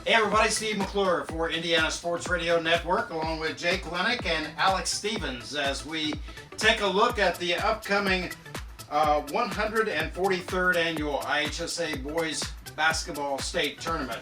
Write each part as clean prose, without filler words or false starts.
Hey everybody, Steve McClure for Indiana Sports Radio Network, along with Jake Lennick and Alex Stevens, as we take a look at the upcoming 143rd Annual IHSA Boys Basketball State Tournament.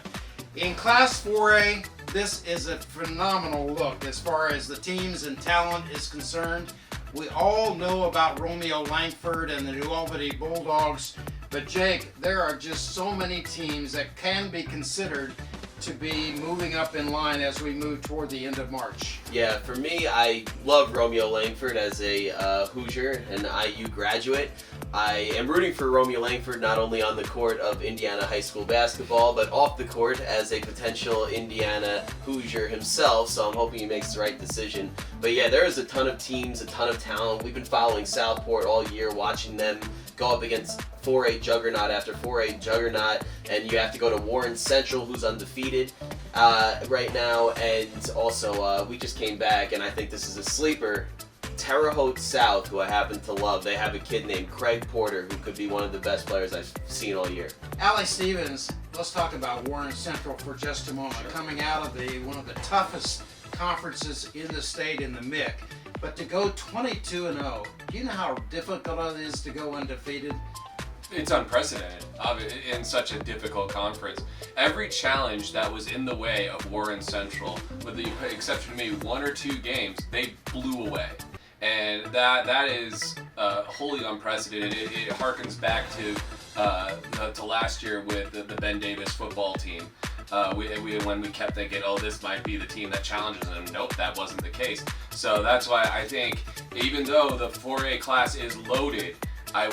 In Class 4A, this is a phenomenal look as far as the teams and talent is concerned. We all know about Romeo Langford and the New Albany Bulldogs, but Jake, there are just so many teams that can be considered to be moving up in line as we move toward the end of March. Yeah, for me, I love Romeo Langford as a Hoosier and IU graduate. I am rooting for Romeo Langford not only on the court of Indiana high school basketball, but off the court as a potential Indiana Hoosier himself, so I'm hoping he makes the right decision. But yeah, there is a ton of teams, a ton of talent. We've been following Southport all year, watching them go up against 4A juggernaut after 4A juggernaut, and you have to go to Warren Central, who's undefeated right now, and also we just came back, and I think this is a sleeper. Terre Haute South, who I happen to love, they have a kid named Craig Porter, who could be one of the best players I've seen all year. Alex Stevens, let's talk about Warren Central for just a moment. Sure. Coming out of one of the toughest conferences in the state in the MIC, but to go 22-0, do you know how difficult it is to go undefeated? It's unprecedented in such a difficult conference. Every challenge that was in the way of Warren Central, with the exception of maybe one or two games, they blew away. And that is wholly unprecedented. It harkens back to last year with the Ben Davis football team. When we kept thinking, oh, this might be the team that challenges them. Nope, that wasn't the case. So that's why I think, even though the 4A class is loaded, I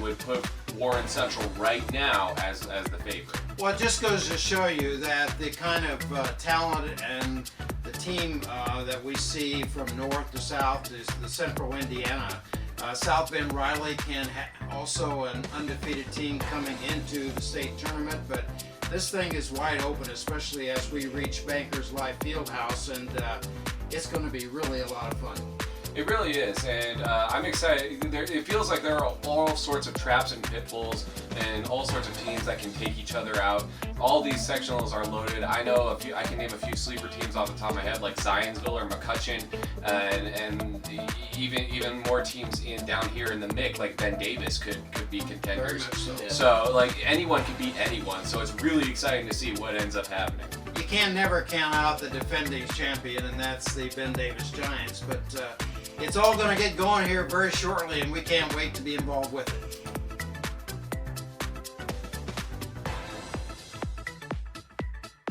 would put Warren Central right now as the favorite. Well, it just goes to show you that the kind of talent and the team that we see from north to south is the Central Indiana. South Bend Riley can also an undefeated team coming into the state tournament, but this thing is wide open, especially as we reach Bankers Life Fieldhouse, and it's going to be really a lot of fun. It really is, and I'm excited. It feels like there are all sorts of traps and pitfalls and all sorts of teams that can take each other out. All these sectionals are loaded. I know I can name a few sleeper teams off the top of my head, like Zionsville or McCutcheon, and even more teams down here in the MIC, like Ben Davis could be contenders. So like anyone can beat anyone. So it's really exciting to see what ends up happening. You can never count out the defending champion, and that's the Ben Davis Giants, but it's all going to get going here very shortly, and we can't wait to be involved with it.